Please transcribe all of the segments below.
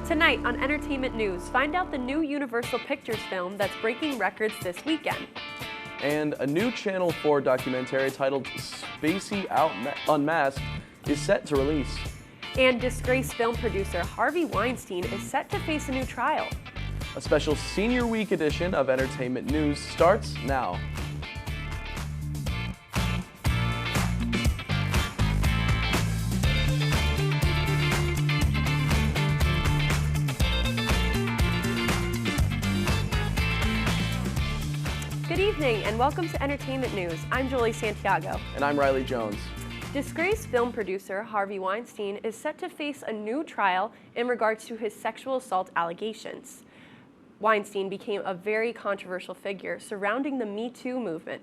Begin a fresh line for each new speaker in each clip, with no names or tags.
Tonight on Entertainment News, find out the new Universal Pictures film that's breaking records this weekend.
And a new Channel 4 documentary titled Spacey Unmasked is set to release.
And disgraced film producer Harvey Weinstein is set to face a new trial.
A special Senior Week edition of Entertainment News starts now.
Good evening and welcome to Entertainment News. I'm Jolie Santiago.
And I'm Riley Jones.
Disgraced film producer Harvey Weinstein is set to face a new trial in regards to his sexual assault allegations. Weinstein became a very controversial figure surrounding the Me Too movement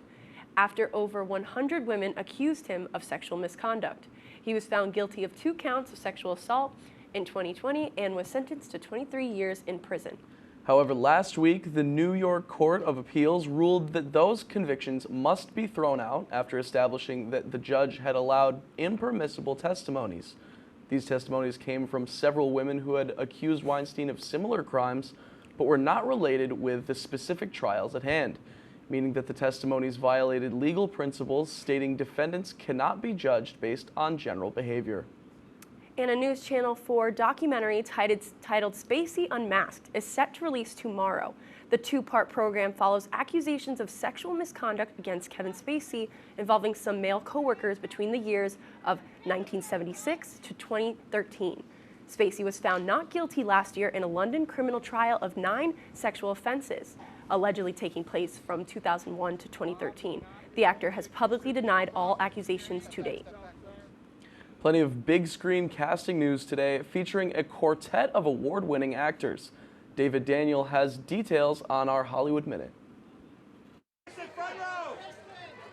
after over 100 women accused him of sexual misconduct. He was found guilty of 2 counts of sexual assault in 2020 and was sentenced to 23 years in prison.
However, last week, the New York Court of Appeals ruled that those convictions must be thrown out after establishing that the judge had allowed impermissible testimonies. These testimonies came from several women who had accused Weinstein of similar crimes, but were not related with the specific trials at hand, meaning that the testimonies violated legal principles stating defendants cannot be judged based on general behavior.
And a News Channel 4 documentary titled Spacey Unmasked is set to release tomorrow. The 2-part program follows accusations of sexual misconduct against Kevin Spacey involving some male co-workers between the years of 1976 to 2013. Spacey was found not guilty last year in a London criminal trial of 9 sexual offenses, allegedly taking place from 2001 to 2013. The actor has publicly denied all accusations to date.
Plenty of big screen casting news today featuring a quartet of award-winning actors. David Daniel has details on our Hollywood Minute.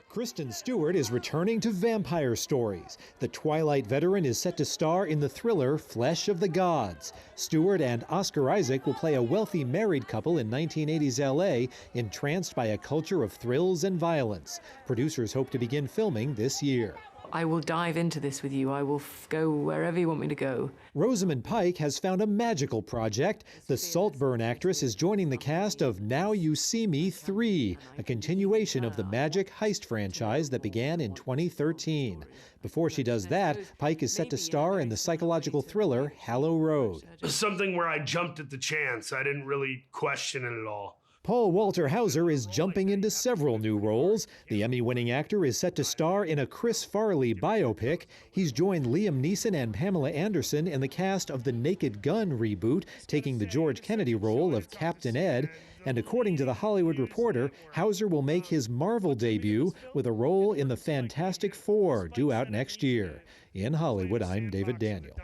Kristen Stewart is returning to Vampire Stories. The Twilight veteran is set to star in the thriller Flesh of the Gods. Stewart and Oscar Isaac will play a wealthy married couple in 1980s LA, entranced by a culture of thrills and violence. Producers hope to begin filming this year.
I will dive into this with you. I will go wherever you want me to go.
Rosamund Pike has found a magical project. The Saltburn actress is joining the cast of Now You See Me 3, a continuation of the Magic Heist franchise that began in 2013. Before she does that, Pike is set to star in the psychological thriller Hallow Road.
Something where I jumped at the chance. I didn't really question it at all.
Paul Walter Hauser is jumping into several new roles. The Emmy-winning actor is set to star in a Chris Farley biopic. He's joined Liam Neeson and Pamela Anderson in the cast of the Naked Gun reboot, taking the George Kennedy role of Captain Ed. And according to The Hollywood Reporter, Hauser will make his Marvel debut with a role in the Fantastic Four, due out next year. In Hollywood, I'm David Daniel.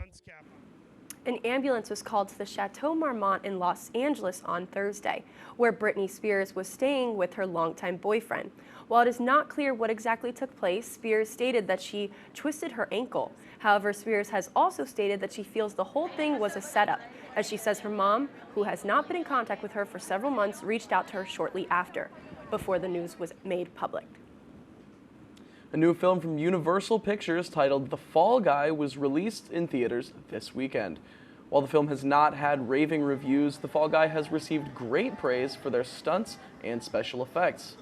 An ambulance was called to the Chateau Marmont in Los Angeles on Thursday, where Britney Spears was staying with her longtime boyfriend. While it is not clear what exactly took place, Spears stated that she twisted her ankle. However, Spears has also stated that she feels the whole thing was a setup, as she says her mom, who has not been in contact with her for several months, reached out to her shortly after, before the news was made public.
A new film from Universal Pictures titled The Fall Guy was released in theaters this weekend. While the film has not had raving reviews, The Fall Guy has received great praise for their stunts and special effects.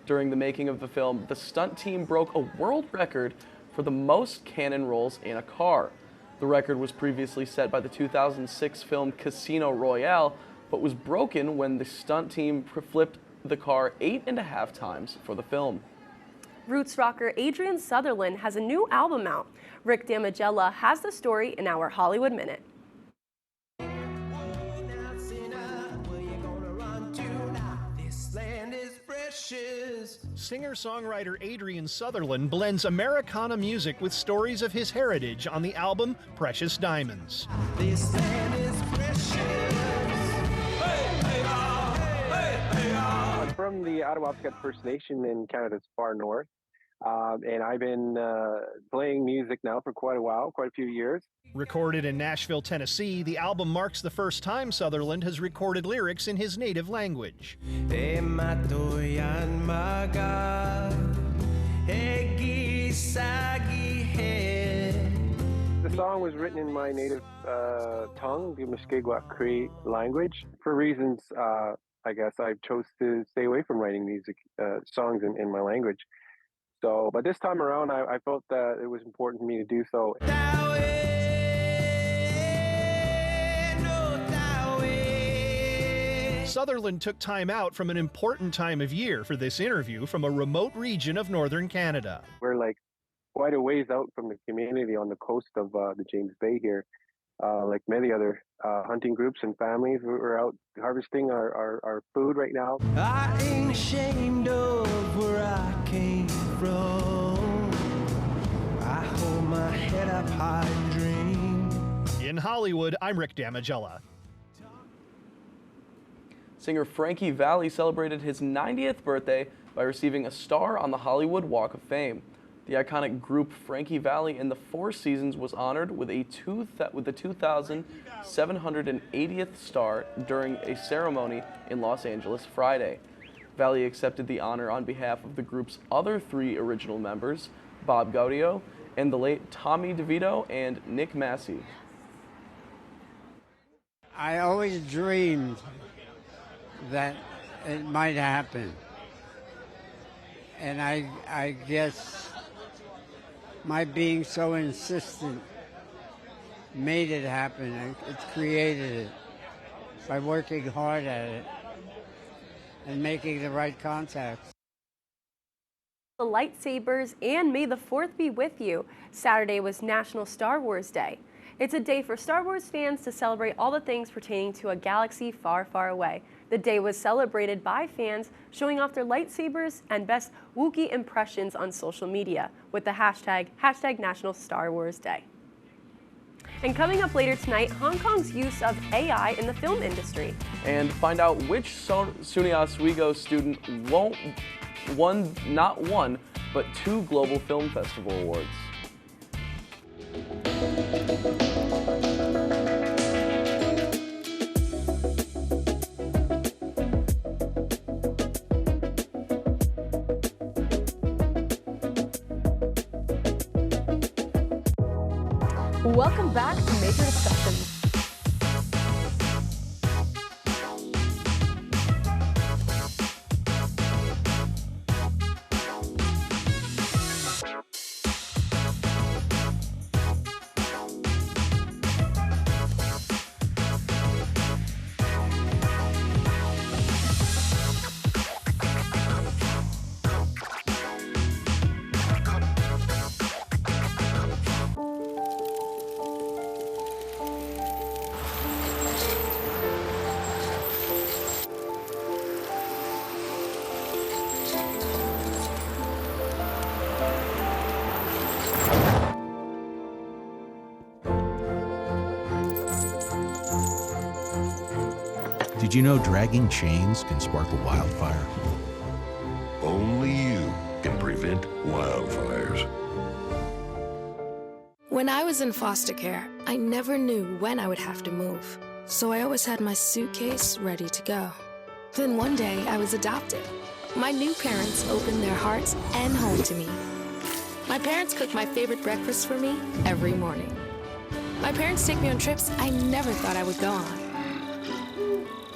During the making of the film, the stunt team broke a world record for the most cannon rolls in a car. The record was previously set by the 2006 film Casino Royale, but was broken when the stunt team flipped the car 8.5 times for the film.
Roots rocker Adrian Sutherland has a new album out. Rick Damigella has the story in our Hollywood Minute.
Singer-songwriter Adrian Sutherland blends Americana music with stories of his heritage on the album Precious Diamonds.
This land is precious.
I'm from the Attawapiskat First Nation in Canada's far north. And I've been playing music now for quite a while, quite a few years.
Recorded in Nashville, Tennessee, the album marks the first time Sutherland has recorded lyrics in his native language.
The song was written in my native tongue, the Muskegwa Cree language. For reasons, I guess I chose to stay away from writing music songs in my language. So, but this time around, I felt that it was important for me to do so.
Sutherland took time out from an important time of year for this interview from a remote region of northern Canada.
We're like quite a ways out from the community on the coast of the James Bay here. Like many other hunting groups and families, we're out harvesting our food right now.
I ain't ashamed of where I came from. I hold my head up high and dream.
In Hollywood, I'm Rick Damigella.
Singer Frankie Valli celebrated his 90th birthday by receiving a star on the Hollywood Walk of Fame. The iconic group Frankie Valli and the Four Seasons was honored with the 2,780th star during a ceremony in Los Angeles Friday. Valli accepted the honor on behalf of the group's other three original members, Bob Gaudio, and the late Tommy DeVito and Nick Massey.
I always dreamed that it might happen. And I guess my being so insistent made it happen. It created it by working hard at it and making the right contacts.
The lightsabers and May the 4th be with you. Saturday was National Star Wars Day. It's a day for Star Wars fans to celebrate all the things pertaining to a galaxy far, far away. The day was celebrated by fans showing off their lightsabers and best Wookiee impressions on social media with the hashtag National Star Wars Day. And coming up later tonight, Hong Kong's use of AI in the film industry.
And find out which SUNY Oswego student won not one, but 2 Global Film Festival awards.
Welcome back to Major Discussions.
Did you know dragging chains can spark a wildfire?
Only you can prevent wildfires.
When I was in foster care, I never knew when I would have to move. So I always had my suitcase ready to go. Then one day I was adopted. My new parents opened their hearts and home to me. My parents cook my favorite breakfast for me every morning. My parents take me on trips I never thought I would go on.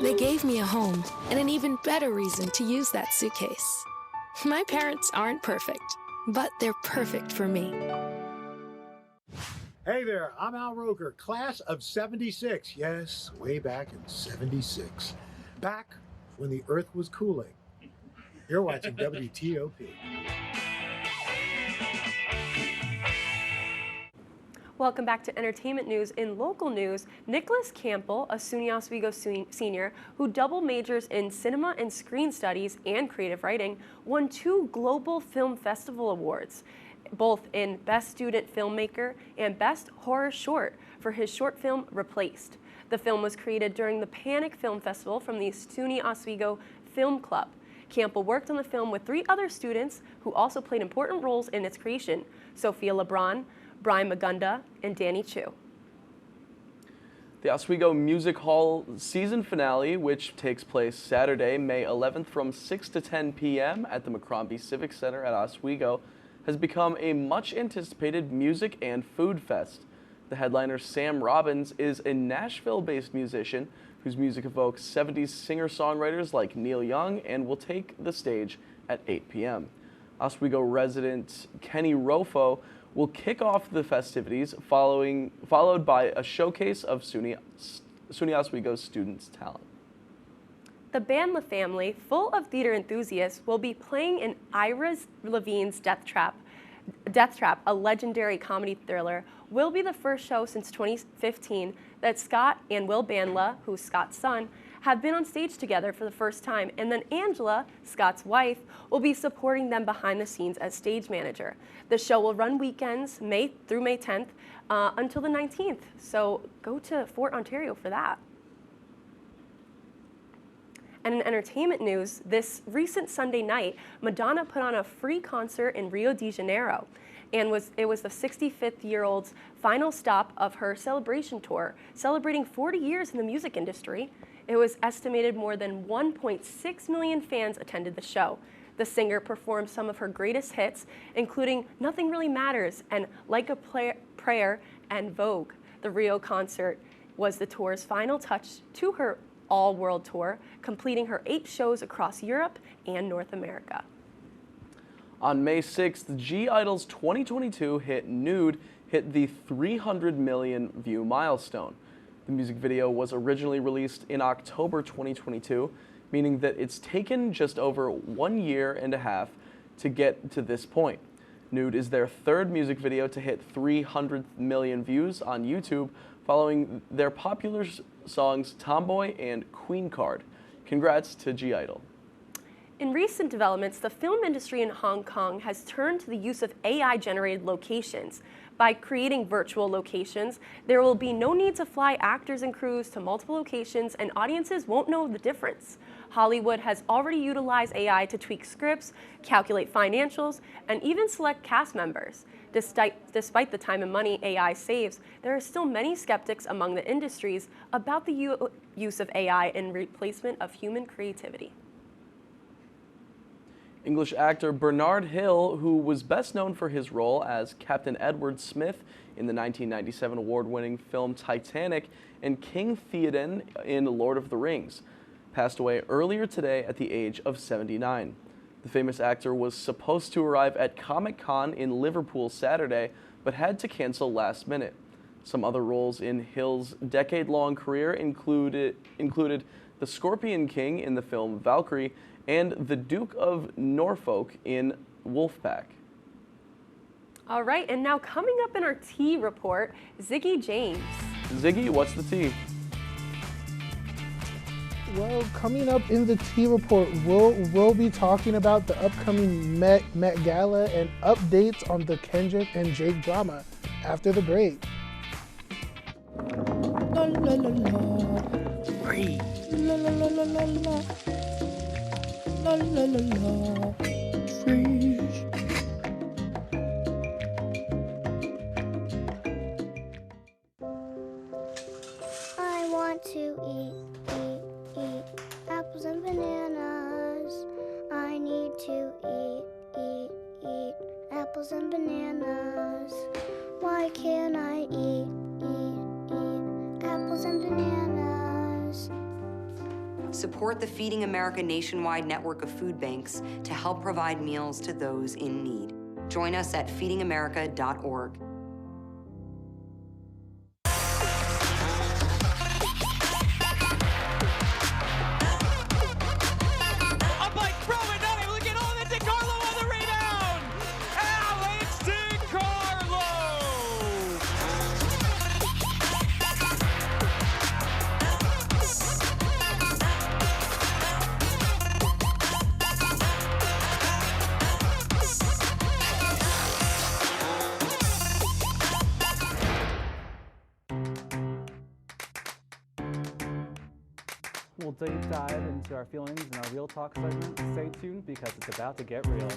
They gave me a home and an even better reason to use that suitcase. My parents aren't perfect, but they're perfect for me.
Hey there, I'm Al Roker, class of 76. Yes, way back in 76. Back when the Earth was cooling. You're watching WTOP.
Welcome back to entertainment news. In local news, Nicholas Campbell, a SUNY Oswego senior who double majors in cinema and screen studies and creative writing, won 2 Global Film Festival awards, both in Best Student Filmmaker and Best Horror Short for his short film Replaced. The film was created during the Panic Film Festival from the SUNY Oswego Film Club. Campbell worked on the film with 3 other students who also played important roles in its creation: Sophia LeBron, Brian Magunda, and Danny Chu.
The Oswego Music Hall season finale, which takes place Saturday, May 11th from 6 to 10 p.m. at the McCrombie Civic Center at Oswego, has become a much-anticipated music and food fest. The headliner, Sam Robbins, is a Nashville-based musician whose music evokes 70s singer-songwriters like Neil Young and will take the stage at 8 p.m. Oswego resident Kenny Rofo will kick off the festivities, followed by a showcase of SUNY Oswego's students' talent.
The band La Family, full of theater enthusiasts, will be playing in Ira Levine's Death Trap, a legendary comedy thriller, will be the first show since 2015 that Scott and Will Bandla, who's Scott's son, have been on stage together for the first time, and then Angela, Scott's wife, will be supporting them behind the scenes as stage manager. The show will run weekends through May 10th until the 19th, so go to Fort Ontario for that. And in entertainment news, this recent Sunday night, Madonna put on a free concert in Rio de Janeiro, and it was the 65th-year-old's final stop of her celebration tour, celebrating 40 years in the music industry. It was estimated more than 1.6 million fans attended the show. The singer performed some of her greatest hits, including Nothing Really Matters and Like a Prayer and Vogue. The Rio concert was the tour's final touch to her all-world tour, completing her 8 shows across Europe and North America.
On May 6th, G-Idol's 2022 hit Nude hit the 300 million view milestone. The music video was originally released in October 2022, meaning that it's taken just over 1.5 years to get to this point. Nude is their 3rd music video to hit 300 million views on YouTube, following their popular songs Tomboy and Queen Card. Congrats to G-Idol.
In recent developments, the film industry in Hong Kong has turned to the use of AI-generated locations. By creating virtual locations, there will be no need to fly actors and crews to multiple locations, and audiences won't know the difference. Hollywood has already utilized AI to tweak scripts, calculate financials, and even select cast members. Despite the time and money AI saves, there are still many skeptics among the industries about the use of AI in replacement of human creativity.
English actor Bernard Hill, who was best known for his role as Captain Edward Smith in the 1997 award-winning film Titanic and King Theoden in Lord of the Rings, passed away earlier today at the age of 79. The famous actor was supposed to arrive at Comic-Con in Liverpool Saturday, but had to cancel last minute. Some other roles in Hill's decade-long career included the Scorpion King in the film Valkyrie and the Duke of Norfolk in Wolfpack.
All right, and now coming up in our tea report, Ziggy James.
Ziggy, what's the tea?
Well, coming up in the tea report, we'll be talking about the upcoming Met Gala and updates on the Kendrick and Drake drama after the break. La la la la. Free. La la la la la la. La la la la. Freeze.
I want to eat apples and bananas. I need to eat apples and bananas. Why can't I eat apples and bananas?
Support the Feeding America nationwide network of food banks to help provide meals to those in need. Join us at feedingamerica.org.
We'll deep dive into our feelings in our Real Talk segment. Stay tuned because it's about to get real.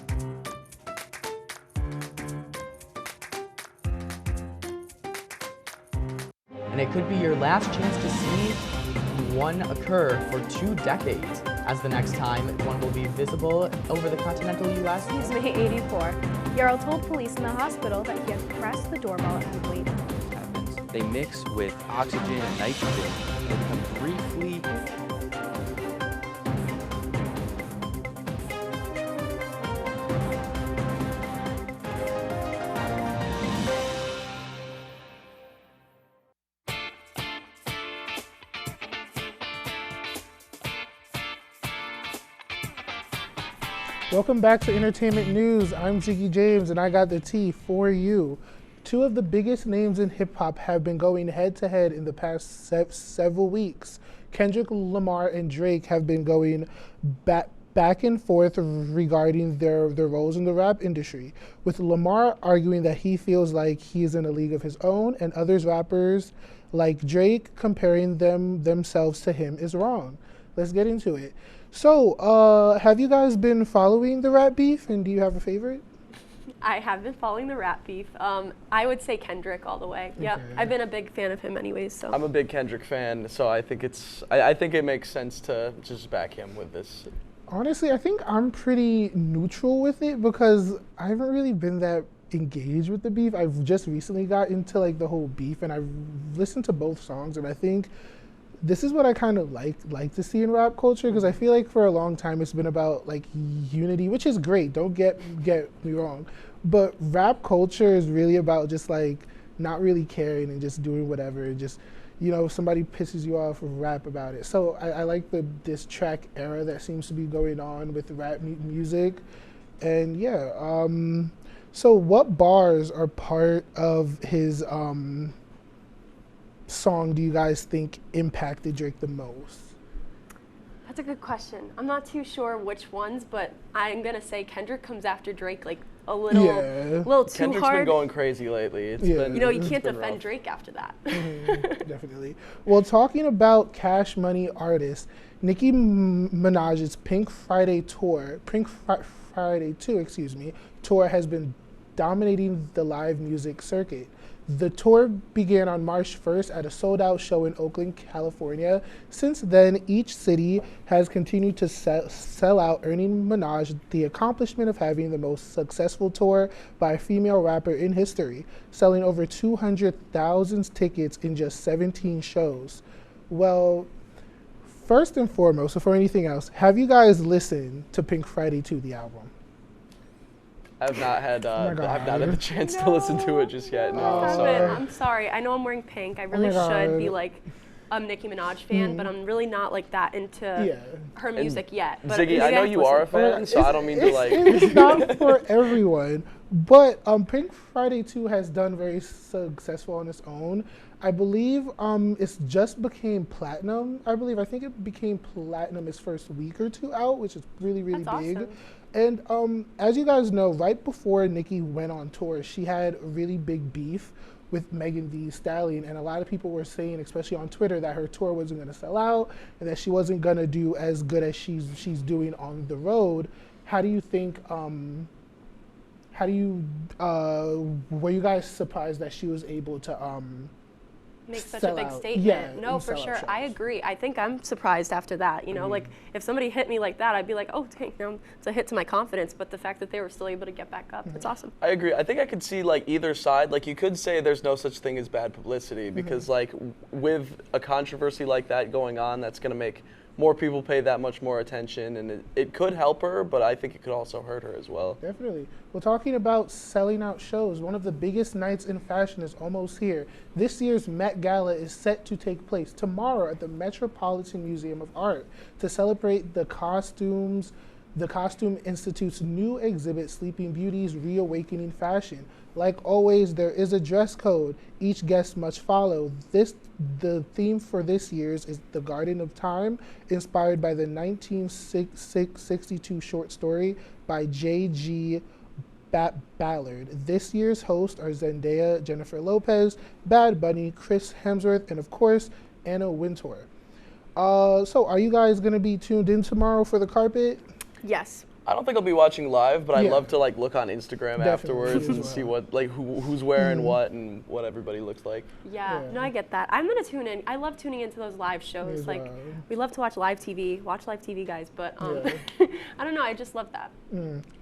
And it could be your last chance to see one occur for 2 decades, as the next time one will be visible over the continental U.S.
He's May 84. Yarrow told police in the hospital that he had pressed the doorbell and waited. they mix with oxygen and nitrogen, they become briefly
Welcome back to Entertainment News. I'm Ziggy James, and I got the tea for you. Two of the biggest names in hip-hop have been going head-to-head in the past several weeks. Kendrick Lamar and Drake have been going back and forth regarding their roles in the rap industry, with Lamar arguing that he feels like he is in a league of his own, and others rappers like Drake comparing themselves to him is wrong. Let's get into it. So, have you guys been following the rap beef, and do you have a favorite?
I have been following the rap beef. I would say Kendrick all the way. Yep,
Okay.
I've been a big fan of him anyways, so.
I'm a big Kendrick fan, so I think I think it makes sense to just back him with this.
Honestly, I think I'm pretty neutral with it because I haven't really been that engaged with the beef. I've just recently got into like the whole beef, and I've listened to both songs, and I think this is what I kind of like to see in rap culture, because I feel like for a long time it's been about like unity, which is great, don't get me wrong, but rap culture is really about just like not really caring and just doing whatever, and just, you know, if somebody pisses you off, rap about it. So I like the diss track era that seems to be going on with rap music. And yeah, so what bars are part of his song do you guys think impacted Drake the most?
That's a good question. I'm not too sure which ones, but I'm gonna say Kendrick comes after Drake like a little too
Kendrick's
hard.
been going crazy lately. It's
Yeah.
been,
You know, you
it's
can't
been
defend
rough.
Drake after that.
Definitely. Well, talking about Cash Money artists, Nicki Minaj's Pink Friday 2, tour has been dominating the live music circuit. The tour began on March 1st at a sold-out show in Oakland, California. Since then, each city has continued to sell out, earning Minaj the accomplishment of having the most successful tour by a female rapper in history, selling over 200,000 tickets in just 17 shows. Well, first and foremost, before anything else, have you guys listened to Pink Friday 2, the album?
I've not had
my God.
I've not had the chance to listen to it just yet. No,
I
sorry.
haven't. I'm sorry. I know I'm wearing pink. I really should be
God.
like a Nicki Minaj fan, but I'm really not like that into her music yet. But
Ziggy, I know you are a fan, so I don't mean to like.
It's not for everyone, but Pink Friday 2 has done very successful on its own. I believe it's just became platinum. I think it became platinum its first week or two out, which is really
That's
big.
awesome.
And as you guys know, right before Nicki went on tour, she had a really big beef with Megan Thee Stallion, and a lot of people were saying, especially on Twitter, that her tour wasn't going to sell out and that she wasn't going to do as good as she's doing on the road. How do you think? Were you guys surprised that she was able to
make such a
sell
big
out?
statement?
Yeah,
No,
and
for
sell out
sure.
shows.
I agree. I think I'm surprised after that. You know, like if somebody hit me like that, I'd be like, oh, dang, no, it's a hit to my confidence. But the fact that they were still able to get back up, it's awesome.
I agree. I think I could see like either side. Like you could say there's no such thing as bad publicity because like with a controversy like that going on, that's going to make more people pay that much more attention, and it could help her, but I think it could also hurt her as well.
Definitely. Well, talking about selling out shows, one of the biggest nights in fashion is almost here. This year's Met Gala is set to take place tomorrow at the Metropolitan Museum of Art to celebrate the Costume Institute's new exhibit, Sleeping Beauty's Reawakening Fashion. Like always, there is a dress code each guest must follow. The theme for this year's is The Garden of Time, inspired by the 1962 short story by J.G. Ballard. This year's hosts are Zendaya, Jennifer Lopez, Bad Bunny, Chris Hemsworth, and of course, Anna Wintour. So are you guys going to be tuned in tomorrow for the carpet?
Yes.
I don't think I'll be watching live, but I'd
Yeah.
love to like look on Instagram
Definitely,
afterwards
as
and see
well.
what like who's wearing what and what everybody looks like.
Yeah, no, I get that. I'm gonna tune in. I love tuning into those live shows.
as
Like,
well.
we love to watch live TV. Watch live TV, guys. But I don't know. I just love that.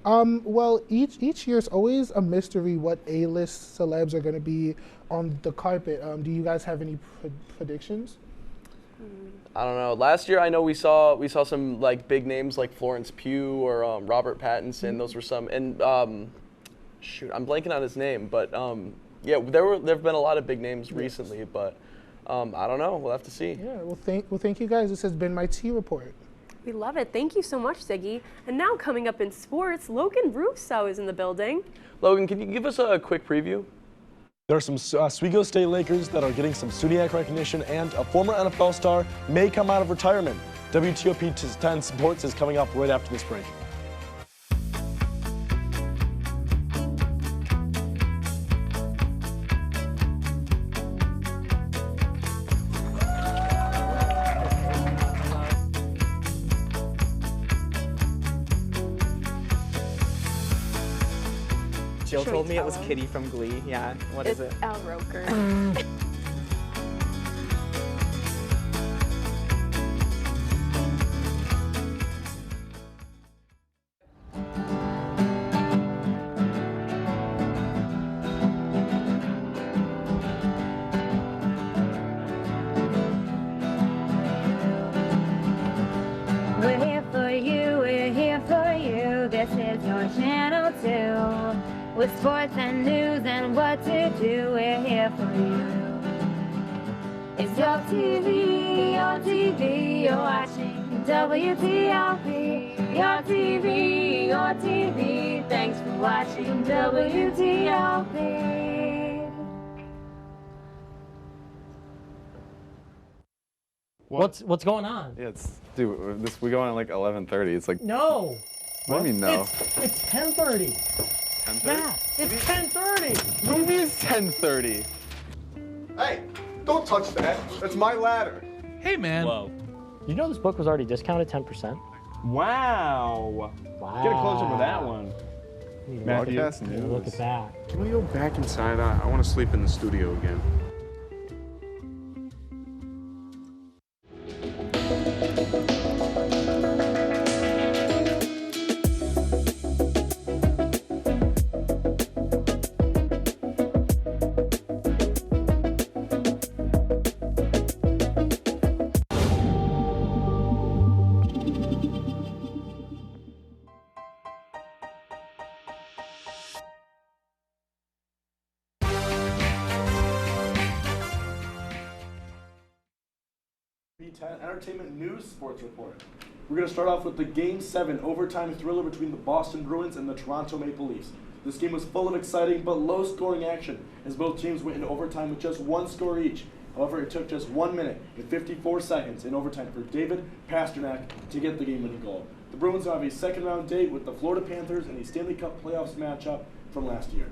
Well, each year is always a mystery what A-list celebs are going to be on the carpet. Do you guys have any predictions?
I don't know. Last year, I know we saw some like big names like Florence Pugh or Robert Pattinson. Those were some. And shoot, I'm blanking on his name, but yeah, there've been a lot of big names recently, but I don't know. We'll have to see.
Yeah. Well, thank you guys. This has been my Tea Report.
We love it. Thank you so much, Siggy. And now coming up in sports, Logan Russo is in the building.
Logan, can you give us a quick preview?
There are some Oswego State Lakers that are getting some SUNYAC recognition, and a former NFL star may come out of retirement. WTOP 10 Sports is coming up right after this break.
Jill
Should we
told me it
tell
was
him?
Kitty from Glee. Yeah, what is it?
It's Al Roker.
We're here for you, we're here for you. This is your channel too. With sports and news and what to do, we're here for you. It's your TV, you're watching WTOP. Your TV, thanks for watching WTOP.
What's going on?
Yeah, we go on at like 11:30. It's like
No.
What do you mean no?
It's 10:30.
10:30?
Yeah, it's 10:30.
What do you mean it's 10:30?
Hey, don't touch that. That's my ladder.
Hey, man.
Whoa.
You know this book was already discounted 10%?
Wow. Get a close up of that one. Matthew,
Look at that.
Can we go back inside? I want to sleep in the studio again.
B10 Entertainment News Sports Report. We're going to start off with the Game 7 overtime thriller between the Boston Bruins and the Toronto Maple Leafs. This game was full of exciting but low-scoring action as both teams went into overtime with just one score each. However, it took just 1 minute and 54 seconds in overtime for David Pastrnak to get the game-winning goal. The Bruins have a second-round date with the Florida Panthers in a Stanley Cup playoffs matchup from last year.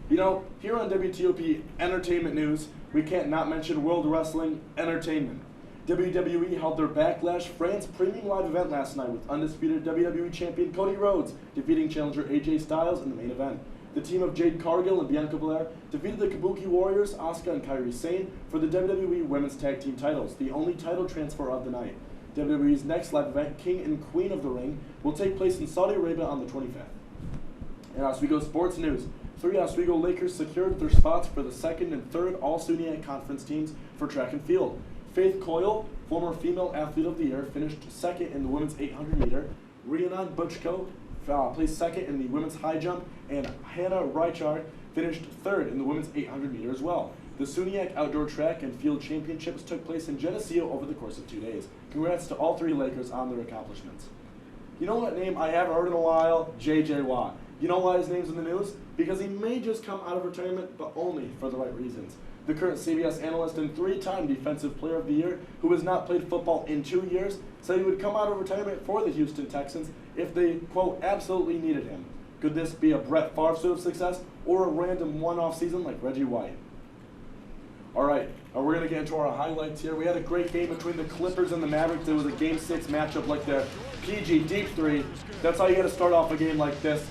You know, here on WTOP Entertainment News, we can't not mention World Wrestling Entertainment. WWE held their Backlash France Premium Live event last night with undisputed WWE Champion Cody Rhodes defeating challenger AJ Styles in the main event. The team of Jade Cargill and Bianca Belair defeated the Kabuki Warriors, Asuka and Kairi Sane, for the WWE Women's Tag Team titles, the only title transfer of the night. WWE's next live event, King and Queen of the Ring, will take place in Saudi Arabia on the 25th. In Oswego Sports News, 3 Oswego Lakers secured their spots for the second and third All-SUNYAC Conference teams for track and field. Faith Coyle, former Female Athlete of the Year, finished second in the women's 800 meter. Rhiannon Butchko placed second in the women's high jump, and Hannah Reichard finished third in the women's 800 meter as well. The SUNYAC Outdoor Track and Field Championships took place in Geneseo over the course of 2 days. Congrats to all 3 Lakers on their accomplishments. You know what name I haven't heard in a while? J.J. Watt. You know why his name's in the news? Because he may just come out of retirement, but only for the right reasons. The current CBS analyst and 3-time Defensive Player of the Year, who has not played football in 2 years, said he would come out of retirement for the Houston Texans if they, quote, absolutely needed him. Could this be a Brett Favre sort of success or a random one-off season like Reggie White? All right, we're going to get into our highlights here. We had a great game between the Clippers and the Mavericks. It was a Game 6 matchup like the PG Deep 3. That's how you got to start off a game like this.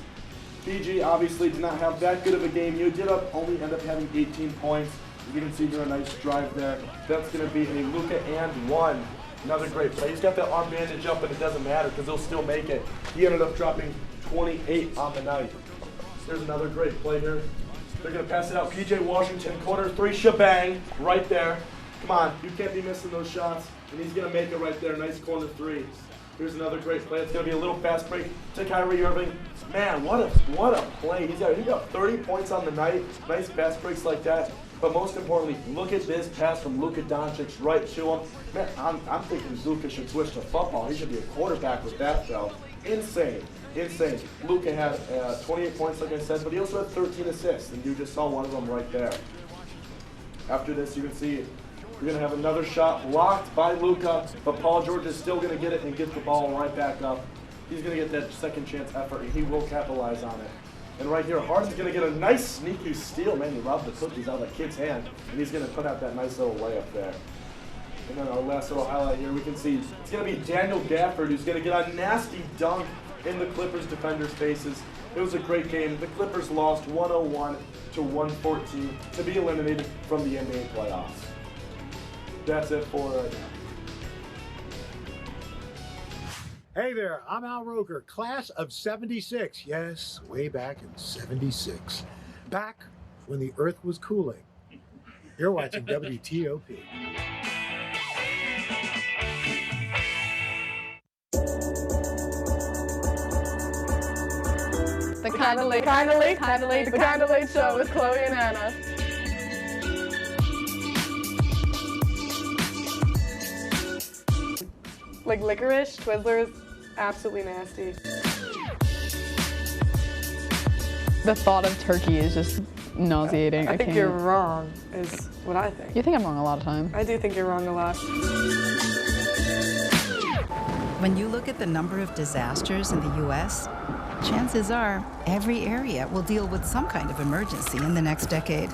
PG obviously did not have that good of a game. You did only end up having 18 points. You can see here a nice drive there. That's going to be a Luka and one. Another great play. He's got that arm bandage up, and it doesn't matter because he'll still make it. He ended up dropping 28 on the night. There's another great play here. They're going to pass it out. PJ Washington, corner three, shebang, right there. Come on, you can't be missing those shots. And he's going to make it right there. Nice corner three. Here's another great play. It's going to be a little fast break to Kyrie Irving. Man, what a play. He got 30 points on the night. Nice fast breaks like that. But most importantly, look at this pass from Luka Doncic right to him. Man, I'm thinking Luka should switch to football. He should be a quarterback with that, though. Insane. Insane. Luka had 28 points, like I said, but he also had 13 assists, and you just saw one of them right there. After this, you can see we're going to have another shot blocked by Luka, but Paul George is still going to get it and get the ball right back up. He's going to get that second chance effort, and he will capitalize on it. And right here, Harden's going to get a nice sneaky steal. Man, he robbed the cookies out of the kid's hand, and he's going to put out that nice little layup there. And then our last little highlight here, we can see it's going to be Daniel Gafford who's going to get a nasty dunk in the Clippers defenders' faces. It was a great game. The Clippers lost 101 to 114 to be eliminated from the NBA playoffs. That's it for right now.
Hey there, I'm Al Roker, class of 76. Yes, way back in 76. Back when the earth was cooling. You're watching WTOP.
The Kinda Late Show with Chloe and Anna. Like licorice, Twizzlers, absolutely nasty.
The thought of turkey is just nauseating.
I think you're wrong, is what I think.
You think I'm wrong a lot of times.
I do think you're wrong a lot.
When you look at the number of disasters in the U.S., chances are every area will deal with some kind of emergency in the next decade.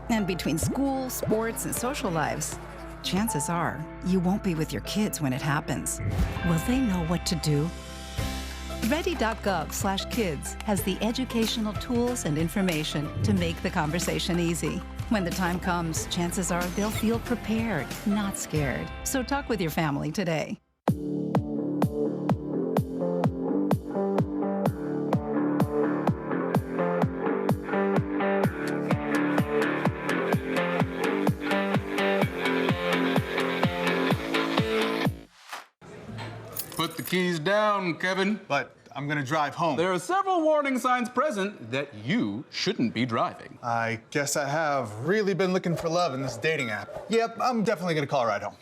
And between school, sports, and social lives, chances are you won't be with your kids when it happens. Will they know what to do? Ready.gov/kids has the educational tools and information to make the conversation easy. When the time comes, chances are they'll feel prepared, not scared. So talk with your family today.
Put the keys down, Kevin. But I'm gonna drive home. There are several warning signs present that you shouldn't be driving.
I guess I have really been looking for love in this dating app. Yep, I'm definitely gonna call a ride home.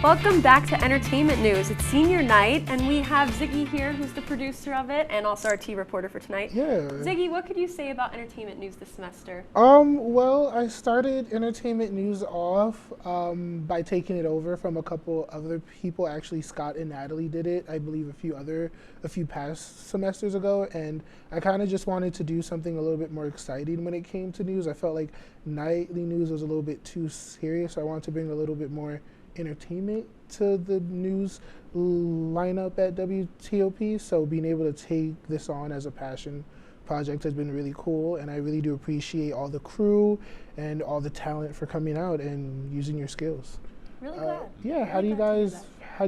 Welcome back to Entertainment News. It's senior night, and we have Ziggy here, who's the producer of it, and also our T reporter for tonight.
Yeah.
Ziggy, what could you say about Entertainment News this semester?
Well, I started Entertainment News off by taking it over from a couple other people. Actually, Scott and Natalie did it, I believe a few past semesters ago, and I kind of just wanted to do something a little bit more exciting when it came to news. I felt like nightly news was a little bit too serious, so I wanted to bring a little bit more entertainment to the news lineup at WTOP. So being able to take this on as a passion project has been really cool, and I really do appreciate all the crew and all the talent for coming out and using your skills.
Really glad.
Yeah, how do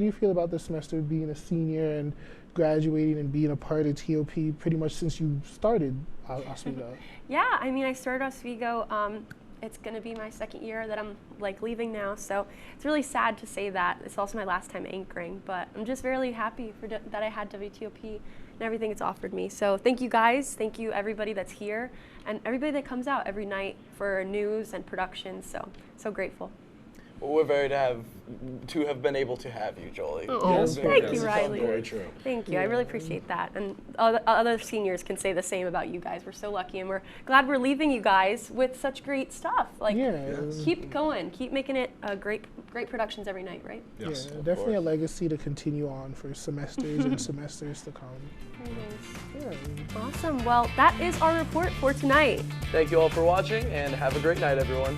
you feel about this semester, being a senior and graduating and being a part of TOP pretty much since you started Oswego?
Yeah, I mean, I started Oswego. It's going to be my second year that I'm leaving now, so it's really sad to say that. It's also my last time anchoring, but I'm just really happy that I had WTOP and everything it's offered me. So thank you guys, thank you everybody that's here, and everybody that comes out every night for news and production, so grateful.
We're very to have been able to have you, Jolie.
Oh,
Yes,
thank you,
yes.
Riley.
Very true.
Thank you. I really appreciate that. And other seniors can say the same about you guys. We're so lucky, and we're glad we're leaving you guys with such great stuff. Like, keep going. Keep making it great productions every night, right?
Yes, definitely a legacy to continue on for semesters and semesters to come.
Awesome. Well, that is our report for tonight.
Thank you all for watching, and have a great night, everyone.